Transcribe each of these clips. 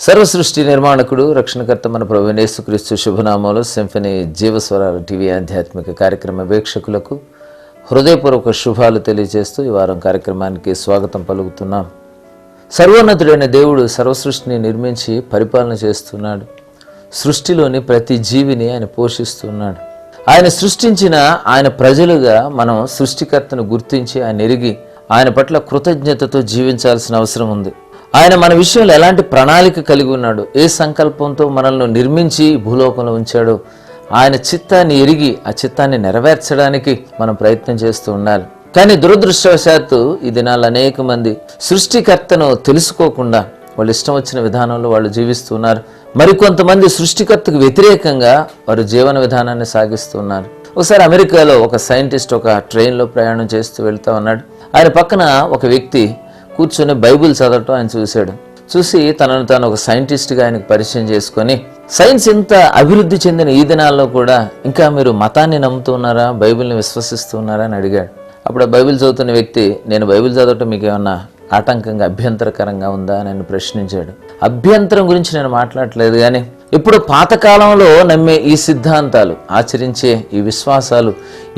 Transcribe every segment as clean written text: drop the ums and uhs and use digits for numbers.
సర్వసృష్టి నిర్మాణకుడు రక్షణకర్త మన ప్రభువైన యేసుక్రీస్తు శుభనామంలో సింఫనీ జీవస్వరాలు టీవీ ఆధ్యాత్మిక కార్యక్రమ వీక్షకులకు హృదయపూర్వక శుభాలు తెలియజేస్తూ ఈ వారం కార్యక్రమానికి స్వాగతం పలుకుతున్నాం. సర్వోన్నతుడైన దేవుడు సర్వసృష్టిని నిర్మించి పరిపాలన చేస్తున్నాడు. సృష్టిలోని ప్రతి జీవిని ఆయన పోషిస్తున్నాడు. ఆయన సృష్టించిన ఆయన ప్రజలుగా మనం సృష్టికర్తను గుర్తించి ఆయన ఎరిగి ఆయన పట్ల కృతజ్ఞతతో జీవించాల్సిన అవసరం ఉంది. ఆయన మన విషయంలో ఎలాంటి ప్రణాళిక కలిగి ఉన్నాడు, ఏ సంకల్పంతో మనల్ని నిర్మించి భూలోకంలో ఉంచాడో ఆయన చిత్తాన్ని ఎరిగి ఆ చిత్తాన్ని నెరవేర్చడానికి మనం ప్రయత్నం చేస్తూ ఉండాలి. కానీ దురదృష్టవశాత్తు ఈ దినాలు అనేక మంది సృష్టికర్తను తెలుసుకోకుండా వాళ్ళు ఇష్టం వచ్చిన విధానంలో వాళ్ళు జీవిస్తున్నారు. మరికొంతమంది సృష్టికర్తకు వ్యతిరేకంగా వారు జీవన విధానాన్ని సాగిస్తున్నారు. ఒకసారి అమెరికాలో ఒక సైంటిస్ట్ ఒక ట్రైన్లో ప్రయాణం చేస్తూ వెళ్తా ఉన్నాడు. ఆయన పక్కన ఒక వ్యక్తి కూర్చొని బైబిల్ చదవటం ఆయన చూశాడు. చూసి తనను తాను ఒక సైంటిస్ట్గా ఆయనకు పరిచయం చేసుకొని, సైన్స్ ఇంత అభివృద్ధి చెందిన ఈ దినాల్లో కూడా ఇంకా మీరు మతాన్ని నమ్ముతున్నారా, బైబిల్ని విశ్వసిస్తున్నారా అని అడిగాడు. అప్పుడు ఆ బైబిల్ చదువుతున్న వ్యక్తి, నేను బైబిల్ చదవటం మీకు ఏమన్నా ఆటంకంగా అభ్యంతరకరంగా ఉందా అని నన్ను ప్రశ్నించాడు. అభ్యంతరం గురించి నేను మాట్లాడలేదు, కానీ ఇప్పుడు పాతకాలంలో నమ్మే ఈ సిద్ధాంతాలు, ఆచరించే ఈ విశ్వాసాలు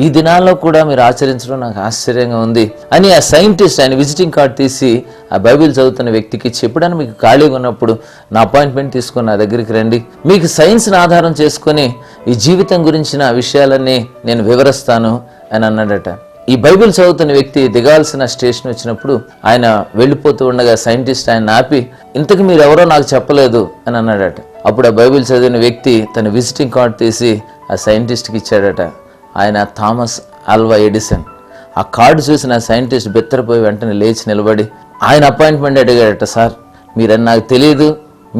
ఈ దినాల్లో కూడా మీరు ఆచరించడం నాకు ఆశ్చర్యంగా ఉంది అని ఆ సైంటిస్ట్ ఆయన విజిటింగ్ కార్డ్ తీసి ఆ బైబిల్ చదువుతున్న వ్యక్తికి ఇచ్చి, ఎప్పుడైనా మీకు ఖాళీగా ఉన్నప్పుడు నా అపాయింట్మెంట్ తీసుకొని నా దగ్గరికి రండి, మీకు సైన్స్ని ఆధారం చేసుకొని ఈ జీవితం గురించిన విషయాలన్నీ నేను వివరిస్తాను అని అన్నాడట. ఈ బైబిల్ చదువుతున్న వ్యక్తి దిగాల్సిన స్టేషన్ వచ్చినప్పుడు ఆయన వెళ్ళిపోతూ ఉండగా సైంటిస్ట్ ఆయన ఆపి, ఇంతకు మీరు ఎవరో నాకు చెప్పలేదు అని అన్నాడట. అప్పుడు ఆ బైబిల్ చదివిన వ్యక్తి తన విజిటింగ్ కార్డ్ తీసి ఆ సైంటిస్ట్కి ఇచ్చాడట. ఆయన థామస్ ఆల్వా ఎడిసన్. ఆ కార్డు చూసిన సైంటిస్ట్ బెత్తరపోయి వెంటనే లేచి నిలబడి ఆయన అపాయింట్మెంట్ అడిగాడట. సార్, మీరని నాకు తెలియదు,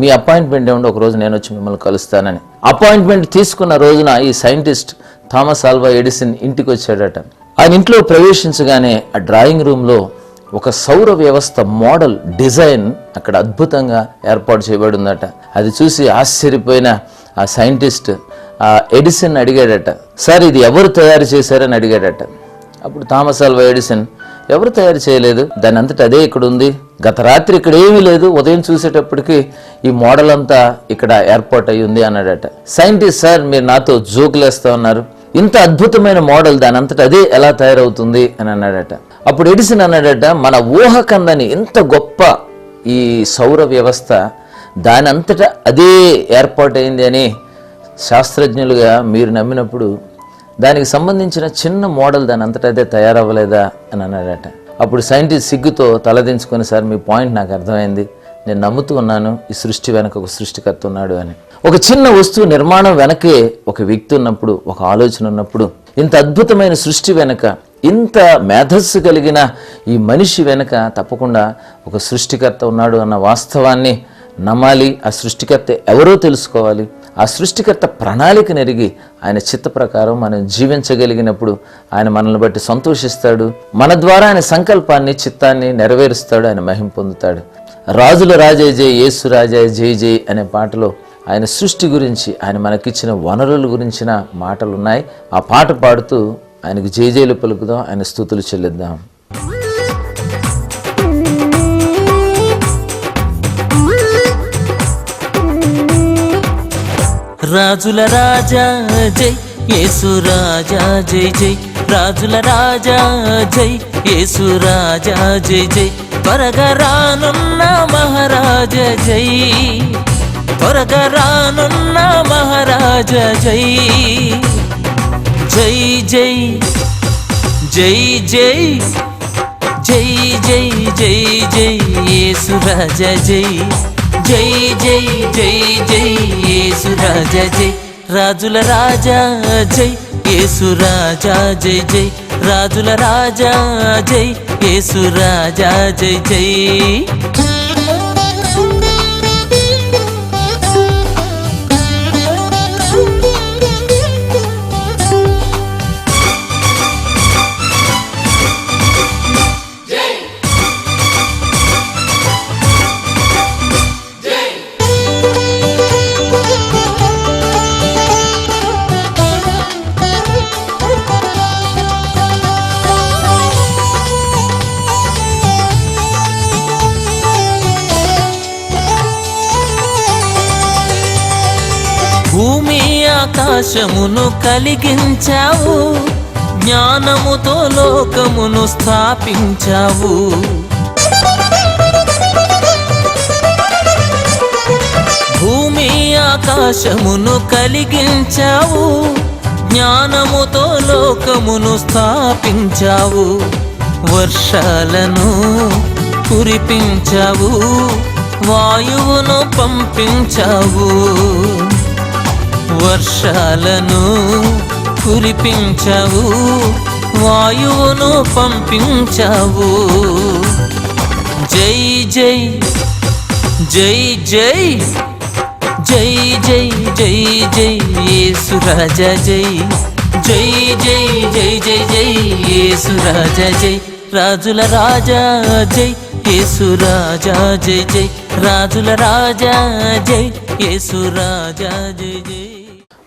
మీ అపాయింట్మెంట్ ఏమంటే ఒకరోజు నేను వచ్చి మిమ్మల్ని కలుస్తానని. అపాయింట్మెంట్ తీసుకున్న రోజున ఈ సైంటిస్ట్ థామస్ ఆల్వా ఎడిసన్ ఇంటికి వచ్చాడట. ఆయన ఇంట్లో ప్రవేశించగానే ఆ డ్రాయింగ్ రూమ్లో ఒక సౌర వ్యవస్థ మోడల్ డిజైన్ అక్కడ అద్భుతంగా ఏర్పాటు చేయబడి ఉందట. అది చూసి ఆశ్చర్యపోయిన ఆ సైంటిస్ట్ ఆ ఎడిసన్ అడిగాడట, సార్ ఇది ఎవరు తయారు చేశారని అడిగాడట. అప్పుడు థామస్ ఆల్వా ఎడిసన్, ఎవరు తయారు చేయలేదు, దాని అంతటా అదే ఇక్కడ ఉంది, గత రాత్రి ఇక్కడ ఏమీ లేదు, ఉదయం చూసేటప్పటికి ఈ మోడల్ అంతా ఇక్కడ ఏర్పాటు అయ్యి ఉంది అన్నాడట. సైంటిస్ట్, సార్ మీరు నాతో జోకులేస్తా ఉన్నారు, ఇంత అద్భుతమైన మోడల్ దాని అంతటా అదే ఎలా తయారవుతుంది అని అన్నాడట. అప్పుడు ఎడిసన్ అన్నాడట, మన ఊహకందని ఇంత గొప్ప ఈ సౌర వ్యవస్థ దాని అంతటా అదే ఏర్పాటైంది అని శాస్త్రజ్ఞులుగా మీరు నమ్మినప్పుడు దానికి సంబంధించిన చిన్న మోడల్ దాని అంతటా అదే తయారవ్వలేదా అని అన్నాడట. అప్పుడు సైంటిస్ట్ సిగ్గుతో తలదించుకొని, సార్ మీ పాయింట్ నాకు అర్థమైంది, నేను నమ్ముతూ ఉన్నాను ఈ సృష్టి వెనక ఒక సృష్టికర్త ఉన్నాడు అని. ఒక చిన్న వస్తువు నిర్మాణం వెనకే ఒక వ్యక్తి ఉన్నప్పుడు, ఒక ఆలోచన ఉన్నప్పుడు, ఇంత అద్భుతమైన సృష్టి వెనక ఇంత మేధస్సు కలిగిన ఈ మనిషి వెనక తప్పకుండా ఒక సృష్టికర్త ఉన్నాడు అన్న వాస్తవాన్ని నమ్మాలి. ఆ సృష్టికర్త ఎవరో తెలుసుకోవాలి. ఆ సృష్టికర్త ప్రణాళిక నెరిగి ఆయన చిత్త ప్రకారం మనం జీవించగలిగినప్పుడు ఆయన మనల్ని బట్టి సంతోషిస్తాడు. మన ద్వారా ఆయన సంకల్పాన్ని, చిత్తాన్ని నెరవేరుస్తాడు, ఆయన మహిమ పొందుతాడు. రాజుల రాజే జై, యేసు రాజా జై జై అనే పాటలో ఆయన సృష్టి గురించి, ఆయన మనకిచ్చిన వనరుల గురించిన మాటలు ఉన్నాయి. ఆ పాట పాడుతూ ఆయనకు జైజైలు పలుకుదాం, ఆయన స్తుతులు చెల్లిద్దాం. రాజుల రాజా జై, యేసు రాజా జై జై, రాజుల రాజా జై, యేసు రాజా జై జై, త్వరగా రానున్న మహారాజ జై, త్వరగా రానున్న మహారాజ జై, జై జై జై జై జై జై జై జై యేసు రాజా జై, జై జై జై జై యేసు రాజా జై, రాజుల రాజా జై, యేసు రాజా జై జై, రాజుల రాజా జై, యేసు రాజా జై జై. భూమి ఆకాశమును కలిగించావు, జ్ఞానముతో లోకమును స్థాపించావు. భూమి ఆకాశమును కలిగించావు, జ్ఞానముతో లోకమును స్థాపించావు. వర్షాలను కురిపించావు, వాయువును పంపించావు. వర్షాలను కురిపించావు, వాయువును పంపించావు. జై జై జై జై జై జై జై జై యేసు రాజా జై. జై జై జై జై జై యేసు రాజా జై. రాజుల రాజా జై యేసు రాజా జై జై. రాజుల రాజా జై యేసు రాజా జై జై.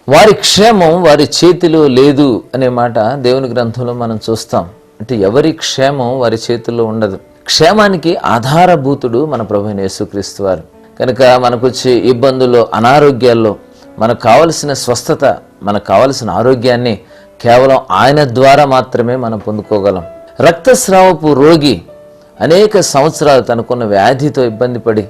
వారి క్షేమం వారి చేతిలో లేదు అనే మాట దేవుని గ్రంథంలో మనం చూస్తాం. అంటే ఎవరి క్షేమం వారి చేతుల్లో ఉండదు. క్షేమానికి ఆధారభూతుడు మన ప్రభువైన యేసుక్రీస్తు వారు. కనుక మనకు వచ్చే ఇబ్బందుల్లో, అనారోగ్యాల్లో మనకు కావలసిన స్వస్థత, మనకు కావలసిన ఆరోగ్యాన్ని కేవలం ఆయన ద్వారా మాత్రమే మనం పొందుకోగలం. రక్తస్రావపు రోగి అనేక సంవత్సరాలు తనకున్న వ్యాధితో ఇబ్బంది పడి,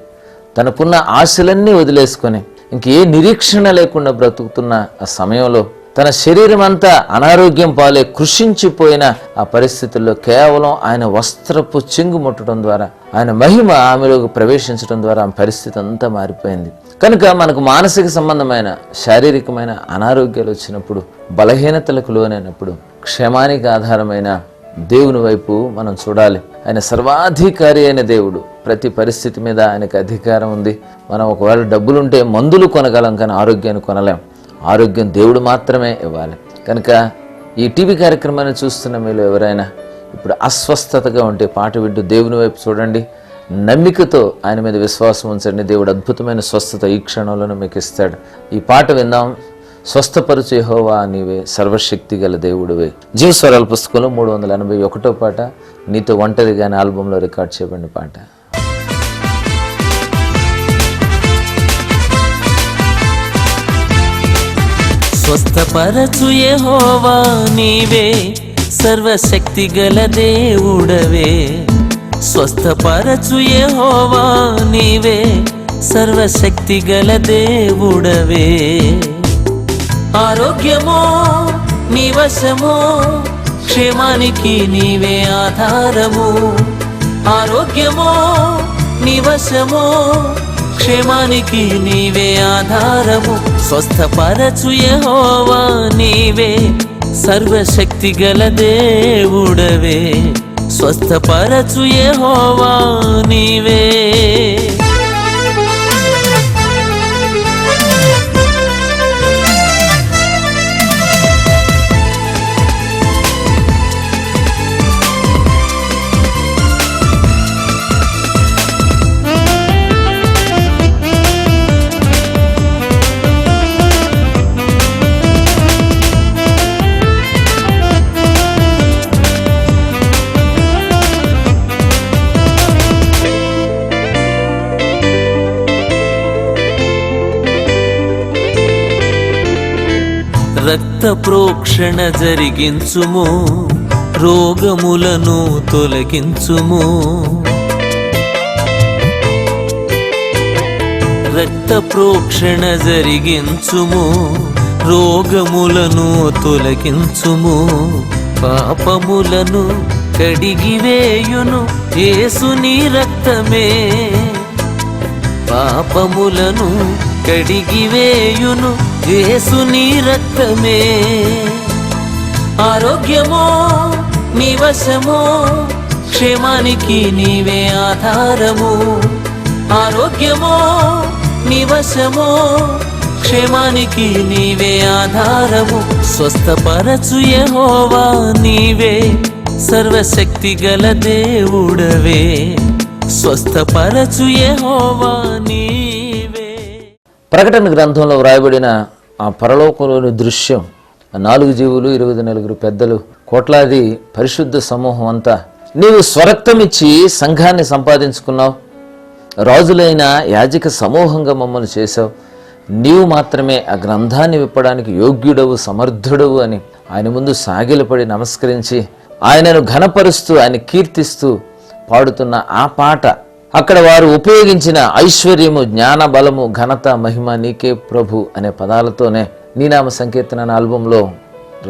తనకున్న ఆశలన్నీ వదిలేసుకొని ఇంకే నిరీక్షణ లేకుండా బ్రతుకుతున్న ఆ సమయంలో తన శరీరం అంతా అనారోగ్యం పాలే కృషించిపోయిన ఆ పరిస్థితుల్లో కేవలం ఆయన వస్త్రపు చెంగు ముట్టడం ద్వారా, ఆయన మహిమ ఆమెలోకి ప్రవేశించడం ద్వారా ఆమె పరిస్థితి అంతా మారిపోయింది. కనుక మనకు మానసిక సంబంధమైన, శారీరకమైన అనారోగ్యాలు వచ్చినప్పుడు, బలహీనతలకు లోనైనప్పుడు క్షేమానికి ఆధారమైన దేవుని వైపు మనం చూడాలి. ఆయన సర్వాధికారి అయిన దేవుడు. ప్రతి పరిస్థితి మీద ఆయనకు అధికారం ఉంది. మనం ఒకవేళ డబ్బులుంటే మందులు కొనగలం, కానీ ఆరోగ్యాన్ని కొనలేం. ఆరోగ్యం దేవుడు మాత్రమే ఇవ్వాలి. కనుక ఈ టీవీ కార్యక్రమాన్ని చూస్తున్న మీలో ఎవరైనా ఇప్పుడు అస్వస్థతగా ఉంటే పాట వింటూ దేవుని వైపు చూడండి. నమ్మికతో ఆయన మీద విశ్వాసం ఉంచండి. దేవుడు అద్భుతమైన స్వస్థత ఈ క్షణంలోనే మీకు ఇస్తాడు. ఈ పాట విందాం. స్వస్థపరచు యెహోవా నీవే, సర్వశక్తి గల దేవుడివే. జీవస్వరాల పుస్తకంలో 381వ పాట, నీతో ఒంటరిగా అనే ఆల్బంలో రికార్డ్ చేయబడిన పాట. స్వస్థపరచు యెహోవా నీవే, సర్వశక్తి గల దేవుడవే. స్వస్థపరచు యెహోవా నీవే, సర్వశక్తి గల దేవుడవే. ఆరోగ్యమో నీ వశమో, క్షేమానికి నీవే ఆధారము. ఆరోగ్యమో నీ వశమో, క్షేమానికి నీవే ఆధారము. స్వస్థపరచు యెహోవా నీవే, సర్వశక్తి గల దేవుడవే. స్వస్థపరచు యెహోవా నీవే. రక్త ప్రోక్షణ జరిగించుము, రోగములను తొలగించుము. రక్త ప్రోక్షణ జరిగించుము, రోగములను తొలగించుము. పాపములను కడిగివేయును యేసుని రక్తమే. పాపములను కడిగివేయును యేసుని రక్తమే. ఆరోగ్యమో నీ వశమో, క్షేమానికి నీవే ఆధారము. ఆరోగ్యమో నీ వశమో, క్షేమానికి నీవే ఆధారము. స్వస్థపరచు యెహోవా నీవే, సర్వశక్తి గల దేవుడవే. స్వస్థపరచు యెహోవా నీవే. ప్రకటన గ్రంథంలో వ్రాయబడిన ఆ పరలోకంలోని దృశ్యం, 4 జీవులు, 24 పెద్దలు, కోట్లాది పరిశుద్ధ సమూహం అంతా, నీవు స్వరక్తమిచ్చి సంఘాన్ని సంపాదించుకున్నావు, రాజులైన యాజక సమూహంగా మమ్మల్ని చేశావు, నీవు మాత్రమే ఆ గ్రంథాన్ని విప్పడానికి యోగ్యుడవు, సమర్థుడవు అని ఆయన ముందు సాగిలపడి నమస్కరించి ఆయనను ఘనపరుస్తూ ఆయన కీర్తిస్తూ పాడుతున్న ఆ పాట, అక్కడ వారు ఉపయోగించిన ఐశ్వర్యము, జ్ఞాన, బలము, ఘనత, మహిమ నీకే ప్రభు అనే పదాలతోనే నీ నామ సంకీర్తన అనే ఆల్బంలో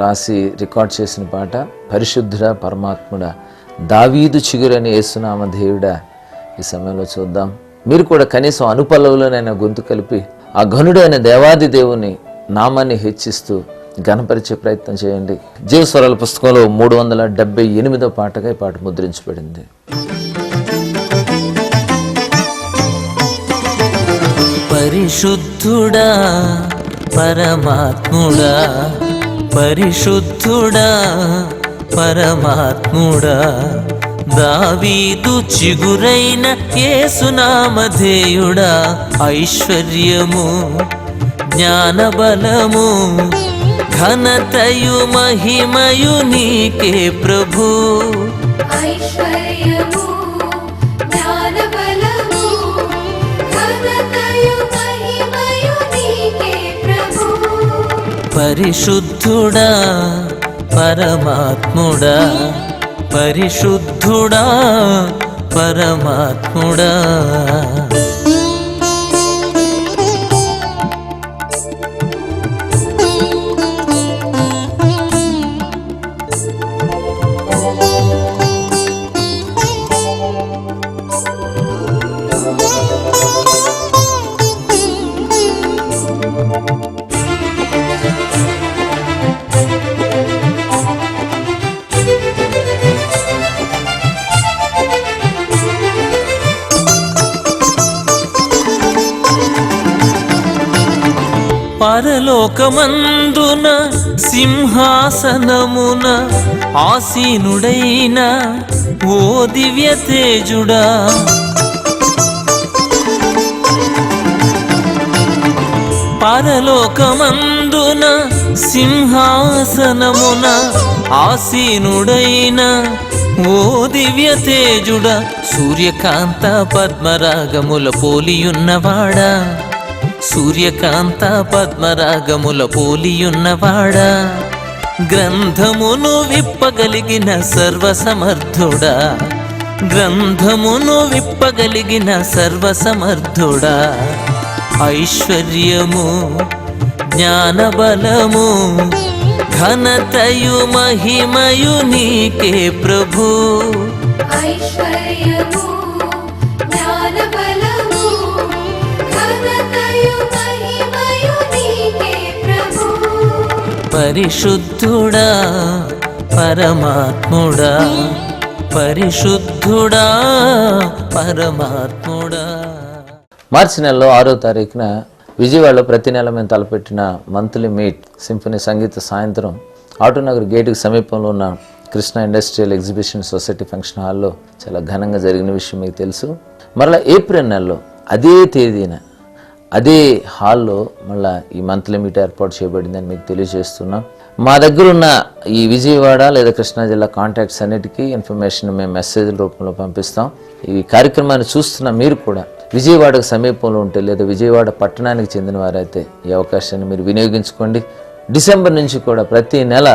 రాసి రికార్డ్ చేసిన పాట. పరిశుద్ధుడా, పరమాత్ముడా, దావీదు చిగురని యేసునామ దేవుడా. ఈ సమయంలో చూద్దాం, మీరు కూడా కనీసం అనుపల్లవులోనైనా గొంతు కలిపి ఆ ఘనుడైన దేవాది దేవుని నామాన్ని హెచ్చిస్తూ ఘనపరిచే ప్రయత్నం చేయండి. జీవస్వరాల పుస్తకంలో 378వ పాటగా ఈ పాట ముద్రించబడింది. పరిశుద్ధుడా, పరమాత్ముడా, పరిశుద్ధుడా, పరమాత్ముడా, దావీదు చిగురైన యేసునామధేయుడా, ఐశ్వర్యము, జ్ఞానబలము, ఘనతయు, మహిమయు నీకే ప్రభు. ఐశ్వర్యము, జ్ఞానబలము, ఘనతయు, మహిమయు నీకే ప్రభు. పరిశుద్ధుడా, పరమాత్ముడా, పరిశుద్ధుడా, పరమాత్ముడా. పరలోకమందున సింహాసనమున ఆసీనుడైన ఓ దివ్య తేజుడా, పరలోకమందున సింహాసనమున ఆసీనుడైన ఓ దివ్య తేజుడా, సూర్యకాంత పద్మరాగముల పోలియున్నవాడా, సూర్యకాంత పద్మరాగముల పోలియున్నవాడా, గ్రంథమును విప్పగలిగిన సర్వసమర్థుడా, గ్రంథమును విప్పగలిగిన సర్వసమర్థుడా, ఐశ్వర్యము, జ్ఞానబలము, ఘనతయు, మహిమయు నీకే ప్రభు. ఐశ్వర్యము, జ్ఞానబలము, ఘనతయు, మహిమయు నీకే ప్రభు. పరిశుద్ధుడా, పరమాత్ముడా, పరిశుద్ధుడా, పరమాత్ముడా. మార్చి నెలలో 6వ తారీఖున విజయవాడలో ప్రతి నెల మేము తలపెట్టిన మంత్లీ మీట్ సింఫనీ సంగీత సాయంత్రం ఆటోనగర్ గేటుకు సమీపంలో ఉన్న Krishna industrial exhibition society function హాల్లో చాలా ఘనంగా జరిగిన విషయం మీకు తెలుసు. మరలా ఏప్రిల్ నెలలో అదే తేదీన అదే హాల్లో మళ్ళీ ఈ మంత్లీ మీట్ ఏర్పాటు చేయబడిందని మీకు తెలియజేస్తున్నాం. మా దగ్గర ఉన్న ఈ విజయవాడ లేదా కృష్ణా జిల్లా కాంటాక్ట్స్ అన్నిటికీ ఇన్ఫర్మేషన్ మేము మెసేజ్ల రూపంలో పంపిస్తాం. ఈ కార్యక్రమాన్ని చూస్తున్న మీరు కూడా విజయవాడకు సమీపంలో ఉంటే లేదా విజయవాడ పట్టణానికి చెందిన వారైతే ఈ అవకాశాన్ని మీరు వినియోగించుకోండి. డిసెంబర్ నుంచి కూడా ప్రతి నెల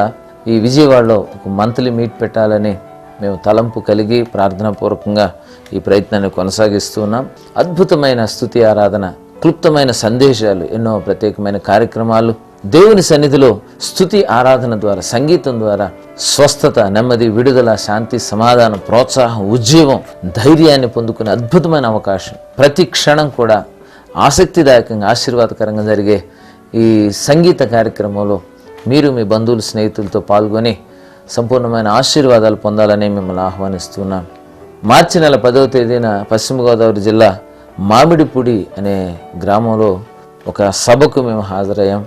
ఈ విజయవాడలో ఒక మంత్లీ మీట్ పెట్టాలని మేము తలంపు కలిగి ప్రార్థనాపూర్వకంగా ఈ ప్రయత్నాన్ని కొనసాగిస్తూ ఉన్నాం. అద్భుతమైన స్తుతి ఆరాధన, క్లుప్తమైన సందేశాలు, ఎన్నో ప్రత్యేకమైన కార్యక్రమాలు, దేవుని సన్నిధిలో స్తుతి ఆరాధన ద్వారా, సంగీతం ద్వారా స్వస్థత, నెమ్మది, విడుదల, శాంతి, సమాధానం, ప్రోత్సాహం, ఉజ్జీవం, ధైర్యాన్ని పొందుకునే అద్భుతమైన అవకాశం. ప్రతి క్షణం కూడా ఆసక్తిదాయకంగా, ఆశీర్వాదకరంగా జరిగే ఈ సంగీత కార్యక్రమంలో మీరు మీ బంధువులు, స్నేహితులతో పాల్గొని సంపూర్ణమైన ఆశీర్వాదాలు పొందాలని మిమ్మల్ని ఆహ్వానిస్తున్నాం. మార్చి నెల 10వ తేదీన పశ్చిమ గోదావరి జిల్లా మామిడిపూడి అనే గ్రామంలో ఒక సభకు మేము హాజరయ్యాం.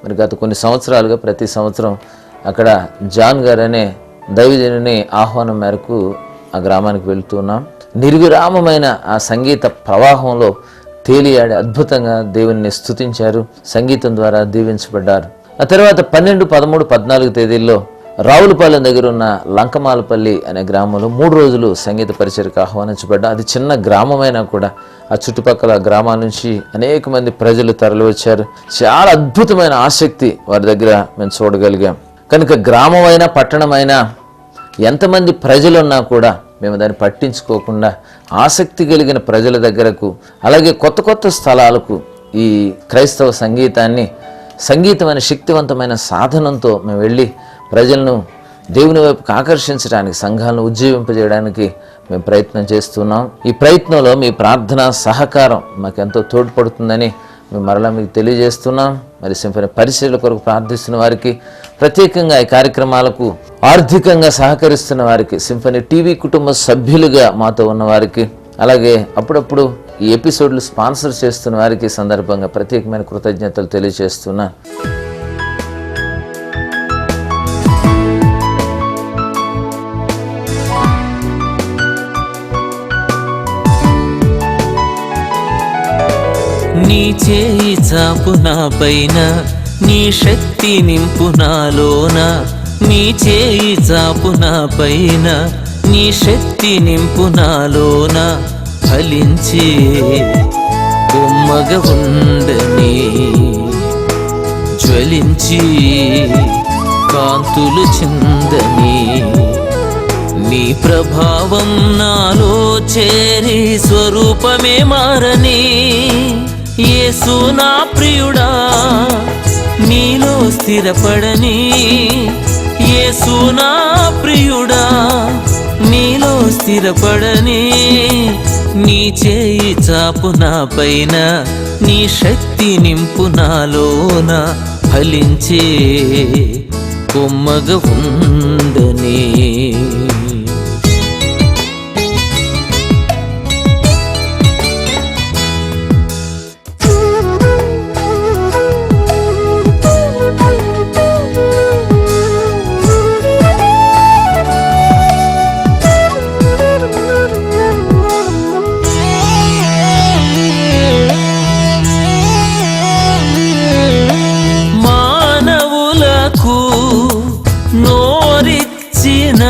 మరి గత కొన్ని సంవత్సరాలుగా ప్రతి సంవత్సరం అక్కడ జాన్ గారు అనే దైవజనుని ఆహ్వానం మేరకు ఆ గ్రామానికి వెళుతున్నాం. నిర్విరామమైన ఆ సంగీత ప్రవాహంలో తేలియాడి అద్భుతంగా దేవుని స్తుతించారు, సంగీతం ద్వారా దీవించబడ్డారు. ఆ తర్వాత 12, 13, 14 తేదీల్లో రావులపాలెం దగ్గర ఉన్న లంకమాలపల్లి అనే గ్రామంలో 3 రోజులు సంగీత పరిచయకు ఆహ్వానించబడ్డా. అది చిన్న గ్రామమైనా కూడా ఆ చుట్టుపక్కల గ్రామాల నుంచి అనేక మంది ప్రజలు తరలి వచ్చారు. చాలా అద్భుతమైన ఆసక్తి వారి దగ్గర మేము చూడగలిగాం. కనుక గ్రామమైనా పట్టణమైనా ఎంతమంది ప్రజలున్నా కూడా మేము దాన్ని పట్టించుకోకుండా ఆసక్తి కలిగిన ప్రజల దగ్గరకు, అలాగే కొత్త కొత్త స్థలాలకు ఈ క్రైస్తవ సంగీతం అనే శక్తివంతమైన సాధనంతో మేము వెళ్ళి ప్రజలను దేవుని వైపుకి ఆకర్షించడానికి, సంఘాలను ఉజ్జీవింపజేయడానికి మేము ప్రయత్నం చేస్తున్నాం. ఈ ప్రయత్నంలో మీ ప్రార్థన సహకారం మాకెంతో తోడ్పడుతుందని మేము మరలా మీకు తెలియజేస్తున్నాం. మరి సింఫనీ పరిచర్యల కొరకు ప్రార్థిస్తున్న వారికి, ప్రత్యేకంగా ఈ కార్యక్రమాలకు ఆర్థికంగా సహకరిస్తున్న వారికి, సింఫనీ టీవీ కుటుంబ సభ్యులుగా మాతో ఉన్న వారికి, అలాగే అప్పుడప్పుడు ఈ ఎపిసోడ్లు స్పాన్సర్ చేస్తున్న వారికి సందర్భంగా ప్రత్యేకమైన కృతజ్ఞతలు తెలియజేస్తున్నా. నీ చేయి చాపు నా పైన, నీ శక్తి నింపు నాలోన. నీ చేయి చాపు నా పైన, నీ శక్తి నింపు నాలోన. ఫలించి బొమ్మగా ఉండని, జ్వలించి కాంతులు చిందని, నీ ప్రభావం నాలో చేరి స్వరూపమే మారని. యేసు నా ప్రియుడా నీలో స్థిరపడని, యేసు నా ప్రియుడా నీలో స్థిరపడని. నీ చేయి చాపు నా పైన, నీ శక్తి నింపు నాలోన. ఫలించే కొమ్మగా ఉండని. నోరిచ్చిన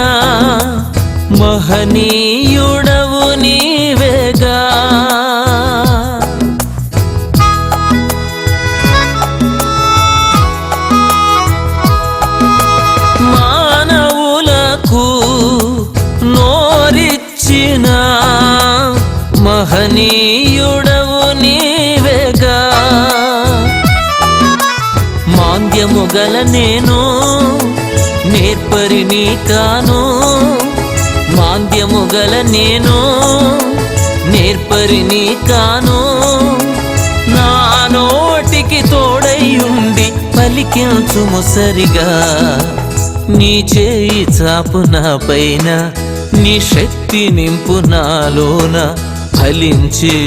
మహనీయుడవు నీవేగా, మానవులకు నోరిచ్చిన మహనీయుడవు నీవేగా. మాంద్యము గల నేను నేర్పరిని కాను, మాంద్యము గల నేను నేర్పరిని కాను. నా నోటికి తోడయ్యుండి పలికించుము సరిగా. నీ చేయి చాపు నా పైన, నీ శక్తి నింపు నాలోన. ఫలించే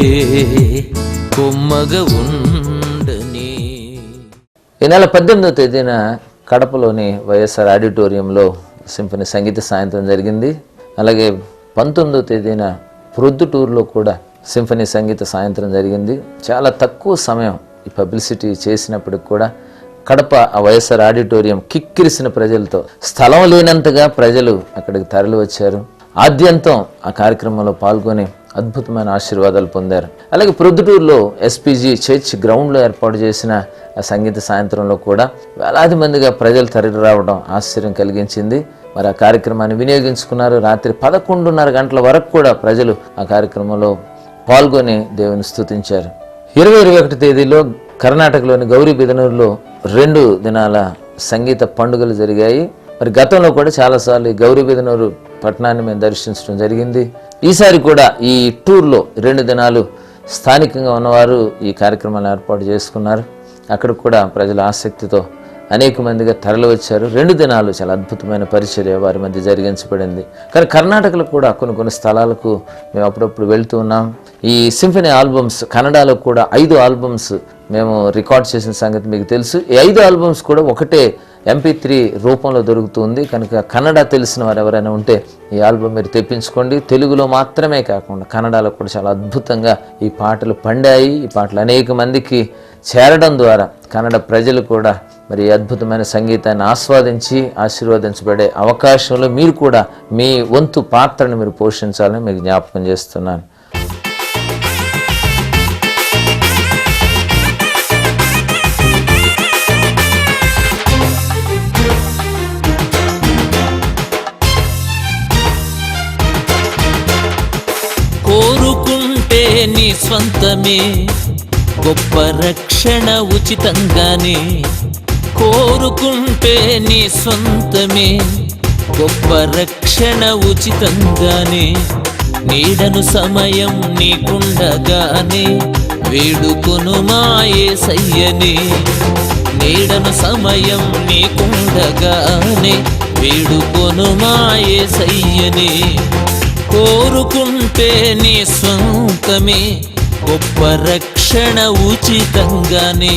కొమ్మగా ఉండని. ఈ నెల 18వ తేదీన కడపలోని వైఎస్ఆర్ ఆడిటోరియంలో సింఫనీ సంగీత సాయంత్రం జరిగింది. అలాగే 19వ తేదీన ప్రొద్దుటూరులో కూడా సింఫనీ సంగీత సాయంత్రం జరిగింది. చాలా తక్కువ సమయం ఈ పబ్లిసిటీ చేసినప్పటికి కూడా కడప ఆ వైఎస్ఆర్ ఆడిటోరియం కిక్కిరిసిన ప్రజలతో, స్థలం లేనంతగా ప్రజలు అక్కడికి తరలి వచ్చారు. ఆద్యంతం ఆ కార్యక్రమంలో పాల్గొని అద్భుతమైన ఆశీర్వాదాలు పొందారు. అలాగే ప్రొద్దుటూరులో ఎస్పీజీ చర్చ్ గ్రౌండ్లో ఏర్పాటు చేసిన ఆ సంగీత సాయంత్రంలో కూడా వేలాది మందిగా ప్రజలు తరలి రావడం ఆశ్చర్యం కలిగించింది. మరి ఆ కార్యక్రమాన్ని వినియోగించుకున్నారు. రాత్రి 11:30 గంటల వరకు కూడా ప్రజలు ఆ కార్యక్రమంలో పాల్గొని దేవుని స్తుతించారు. 20-21 తేదీలో కర్ణాటకలోని గౌరీబిదనూరులో 2 దినాల సంగీత పండుగలు జరిగాయి. మరి గతంలో కూడా చాలాసార్లు ఈ గౌరీబిదనూరు పట్టణాన్ని మేము దర్శించడం జరిగింది. ఈసారి కూడా ఈ టూర్లో 2 దినాలు స్థానికంగా ఉన్నవారు ఈ కార్యక్రమాన్ని ఏర్పాటు చేసుకున్నారు. అక్కడ కూడా ప్రజల ఆసక్తితో అనేక మందిగా తరలి వచ్చారు. 2 దినాలు చాలా అద్భుతమైన పరిచర్య వారి మధ్య జరిగించబడింది. కానీ కర్ణాటకలో కూడా కొన్ని స్థలాలకు మేము అప్పుడప్పుడు వెళ్తూ ఉన్నాం. ఈ సింఫనీ ఆల్బమ్స్ కన్నడలో కూడా 5 ఆల్బమ్స్ మేము రికార్డ్ చేసిన సంగతి మీకు తెలుసు. ఈ 5 ఆల్బమ్స్ కూడా ఒకటే MP3 రూపంలో దొరుకుతుంది కనుక కన్నడ తెలిసిన వారు ఎవరైనా ఉంటే ఈ ఆల్బమ్ మీరు తెప్పించుకోండి. తెలుగులో మాత్రమే కాకుండా కన్నడలో కూడా చాలా అద్భుతంగా ఈ పాటలు పండాయి. ఈ పాటలు అనేక మందికి చేరడం ద్వారా కన్నడ ప్రజలు కూడా మరి అద్భుతమైన సంగీతాన్ని ఆస్వాదించి ఆశీర్వదించబడే అవకాశంలో మీరు కూడా మీ వంతు పాత్రను మీరు పోషించాలని మీకు జ్ఞాపకం చేస్తున్నాను. కోరుకుంటే నీ స్వంతమే గొప్ప రక్షణ ఉచితంగానే. కోరుకుంటే నీ స్వంతమే గొప్ప రక్షణ ఉచితంగానే. నీడను సమయం నీకుండగానే వేడుకొను మా యేసయ్యనే. నీడను సమయం నీకుండగానే వేడుకొను మా యేసయ్యనే. కోరుకుంటే నీ స్వంతమే గొప్ప రక్షణ ఉచితంగానే.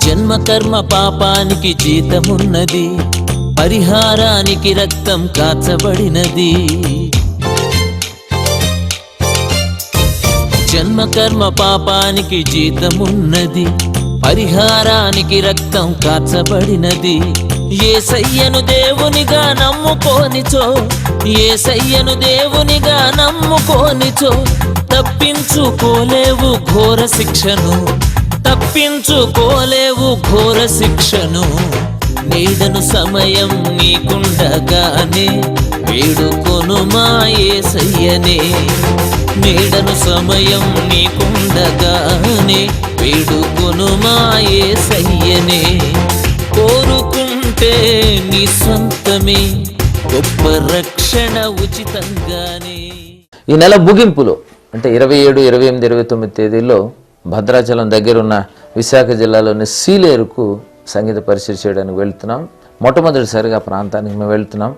జన్మకర్మ పాపానికి జీతమున్నది, పరిహారానికి రక్తం కాచబడినది. జన్మకర్మ పాపానికి జీతమున్నది, పరిహారానికి రక్తం కాచబడినది. యేసయ్యను దేవునిగా నమ్ముకోనిచో, యేసయ్యను దేవునిగా నమ్ముకోనిచో తప్పించుకోలేవు ఘోర శిక్షను, తప్పించుకోలేవు ఘోర శిక్షను. నీడను సమయం నీకుండగానే వేడుకొను మా యేసయ్యనే. నీడను సమయం నీకుండగానే వేడుకొను మా యేసయ్యనే. కోరుకుంటే నీ సొంతమే గొప్ప రక్షణ ఉచితంగానే. ఈ నెల ముగింపులో అంటే 27, 28, 29 తేదీల్లో భద్రాచలం దగ్గరున్న విశాఖ జిల్లాలోని సీలేరుకు సంగీత పరిచయం చేయడానికి వెళ్తున్నాం. మొట్టమొదటిసారిగా ప్రాంతానికి మేము వెళ్తున్నాం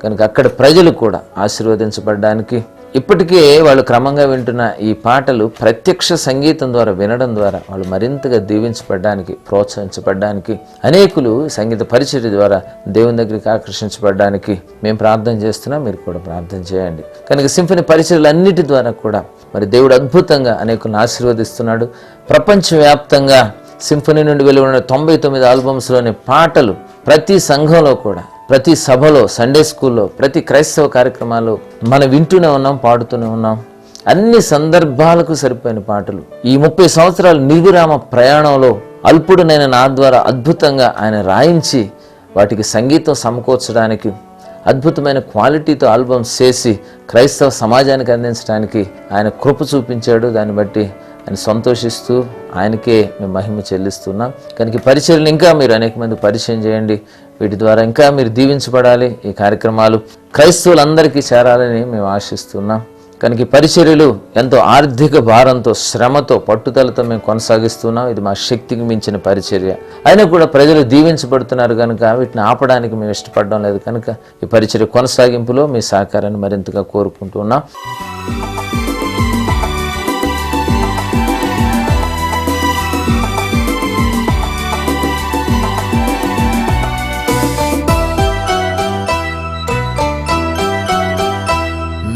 కనుక అక్కడ ప్రజలు కూడా ఆశీర్వదించబడడానికి, ఇప్పటికే వాళ్ళు క్రమంగా వింటున్న ఈ పాటలు ప్రత్యక్ష సంగీతం ద్వారా వినడం ద్వారా వాళ్ళు మరింతగా దీవించబడడానికి, ప్రోత్సహించబడడానికి, అనేకులు సంగీత పరిచర్య ద్వారా దేవుని దగ్గరికి ఆకర్షించబడడానికి మేము ప్రార్థన చేస్తున్నాం. మీరు కూడా ప్రార్థన చేయండి. కనుక సింఫనీ పరిచర్యలన్నిటి ద్వారా కూడా మరి దేవుడు అద్భుతంగా అనేకులను ఆశీర్వదిస్తున్నాడు. ప్రపంచవ్యాప్తంగా సింఫనీ నుండి వెలువడిన 99 ఆల్బమ్స్లోని పాటలు ప్రతి సంఘంలో కూడా, ప్రతి సభలో, సండే స్కూల్లో, ప్రతి క్రైస్తవ కార్యక్రమాల్లో మనం వింటూనే ఉన్నాం, పాడుతూనే ఉన్నాం. అన్ని సందర్భాలకు సరిపోయిన పాటలు. ఈ 30 సంవత్సరాల నిర్విరామ ప్రయాణంలో అల్పుడునైన నా ద్వారా అద్భుతంగా ఆయన రాయించి వాటికి సంగీతం సమకూర్చడానికి, అద్భుతమైన క్వాలిటీతో ఆల్బమ్స్ చేసి క్రైస్తవ సమాజానికి అందించడానికి ఆయన కృప చూపించాడు. దాన్ని బట్టి ఆయన సంతోషిస్తూ ఆయనకే మేము మహిమ చెల్లిస్తున్నాం. కనుక ఈ పరిచర్యలు ఇంకా మీరు అనేక మంది పరిచయం చేయండి. వీటి ద్వారా ఇంకా మీరు దీవించబడాలి. ఈ కార్యక్రమాలు క్రైస్తవులందరికీ చేరాలని మేము ఆశిస్తున్నాం. కనుక ఈ పరిచర్యలు ఎంతో ఆర్థిక భారంతో, శ్రమతో, పట్టుదలతో మేము కొనసాగిస్తున్నాం. ఇది మా శక్తికి మించిన పరిచర్య. అయినా కూడా ప్రజలు దీవించబడుతున్నారు కనుక వీటిని ఆపడానికి మేము ఇష్టపడడం లేదు. కనుక ఈ పరిచర్య కొనసాగింపులో మీ సహకారాన్ని మరింతగా కోరుకుంటున్నాం.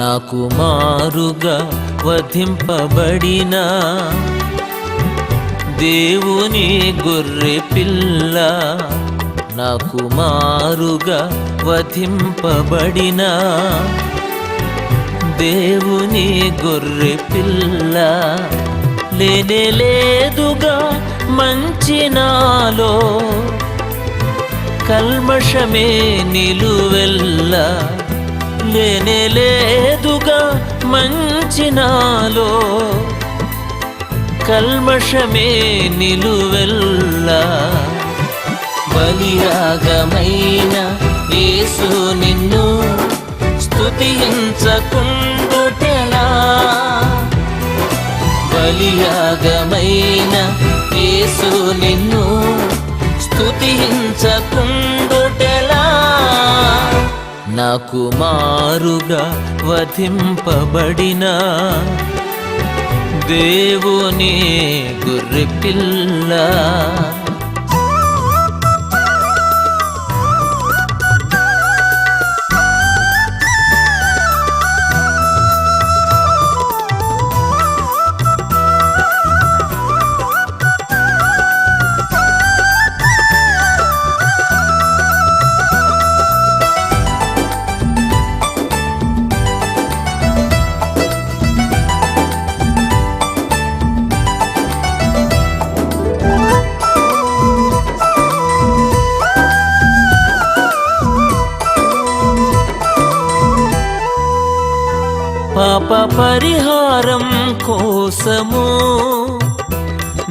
నాకు మారుగా వధింపబడిన దేవుని గొర్రె పిల్ల, నాకు మారుగా వధింపబడిన దేవుని గొర్రె పిల్ల. లేనే లేదుగా మంచి నాలో, కల్మషమే నిలువెల్ల. లేనే లేదుగా మంచి నాలో, కల్మషమే నిలువెల్లా. బలియాగమైన యేసు నిన్ను స్తుతించకుండుటెలా. బలియాగమైన యేసు నిన్ను స్తుతించకుండుటెలా. నాకు మారుగా వధింపబడిన దేవుని గొర్రెపిల్ల. పాప పరిహారం కోసము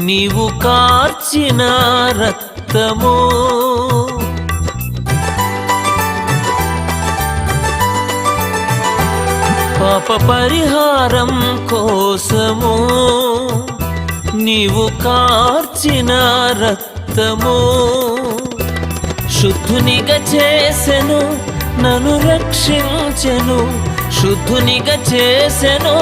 నీవు కార్చిన రక్తము. పాప పరిహారం కోసము నీవు కార్చిన రక్తము శుద్ధునిగా చేసెను, నన్ను రక్షించెను. శుద్ధునిగా చేసెను,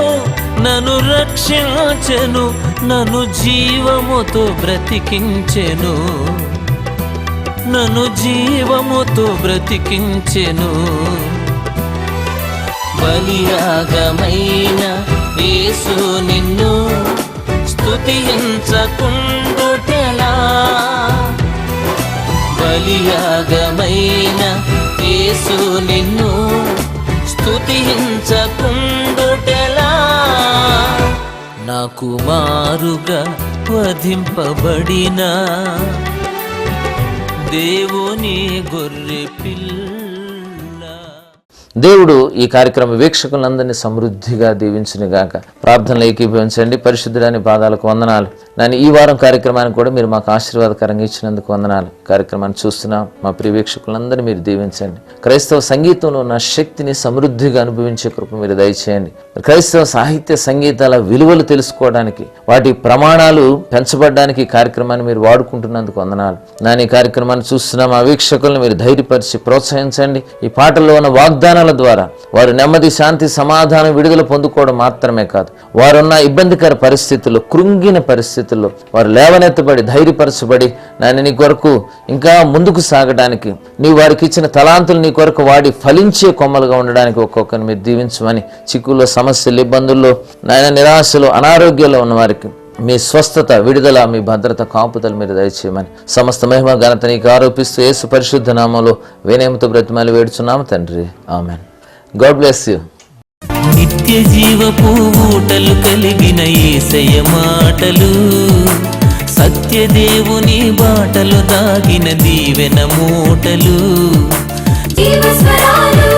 నన్ను రక్షించెను. నన్ను జీవముతో బ్రతికించెను, నన్ను జీవముతో బ్రతికించెను. బలియాగమైన యేసు నిన్ను స్తుతించకుండుటెలా. బలియాగమైన యేసు నిన్ను స్తుతించకుండుటెలా. నాకు మారుగా వధింపబడిన దేవుని గొర్రె పిల్ల. దేవుడు ఈ కార్యక్రమ వీక్షకులందరినీ సమృద్ధిగా దీవించునుగాక. ప్రార్థనలు ఏకీభవించండి. పరిశుద్ధుడాని పాదాలకు వందనాలు. నేను ఈ వారం కార్యక్రమాన్ని కూడా మీరు మాకు ఆశీర్వాదకరంగా ఇచ్చినందుకు వందనాలు. కార్యక్రమాన్ని చూస్తున్నాం మా ప్రియ వీక్షకులందరినీ మీరు దీవించండి. క్రైస్తవ సంగీతంలో ఉన్న శక్తిని సమృద్ధిగా అనుభవించే కృప మీరు దయచేయండి. క్రైస్తవ సాహిత్య సంగీతాల విలువలు తెలుసుకోవడానికి, వాటి ప్రమాణాలు పెంచబడడానికి ఈ కార్యక్రమాన్ని మీరు వాడుకుంటున్నందుకు వందనాలు. నేను ఈ కార్యక్రమాన్ని చూస్తున్నాం మా వీక్షకులను మీరు ధైర్యపరిచి ప్రోత్సహించండి. ఈ పాటల్లో ఉన్న వాగ్దానాల ద్వారా వారు నెమ్మది, శాంతి, సమాధానం, విడుదల పొందుకోవడం మాత్రమే కాదు, వారున్న ఇబ్బందికర పరిస్థితుల్లో, కృంగిన పరిస్థితుల్లో వారు లేవనెత్తబడి ధైర్యపరచబడి నాయన నీ కొరకు ఇంకా ముందుకు సాగడానికి, నీ వారికి ఇచ్చిన తలాంతులు నీ కొరకు వాడి ఫలించే కొమ్మలుగా ఉండడానికి ఒక్కొక్కరిని మీరు దీవించమని, చిక్కుల్లో, సమస్యలు, ఇబ్బందుల్లో, నాయన నిరాశలు, అనారోగ్యంలో ఉన్న వారికి మీ స్వస్థత, విడుదల, మీ భద్రత, కాపుదలు మీరు దయచేయమని సమస్త మహిమ ఘనత నీకు ఆరోపిస్తూ యేసు పరిశుద్ధ నామంలో వినయముతో బ్రతిమాలి వేడుచున్నాము తండ్రి. ఆమెన్. God bless you. నిత్య జీవపు ఊటలు కలిగిన యేసయ్య మాటలు, సత్యదేవుని బాటలు దాగిన దీవెన మూటలు. జీవస్వరాలు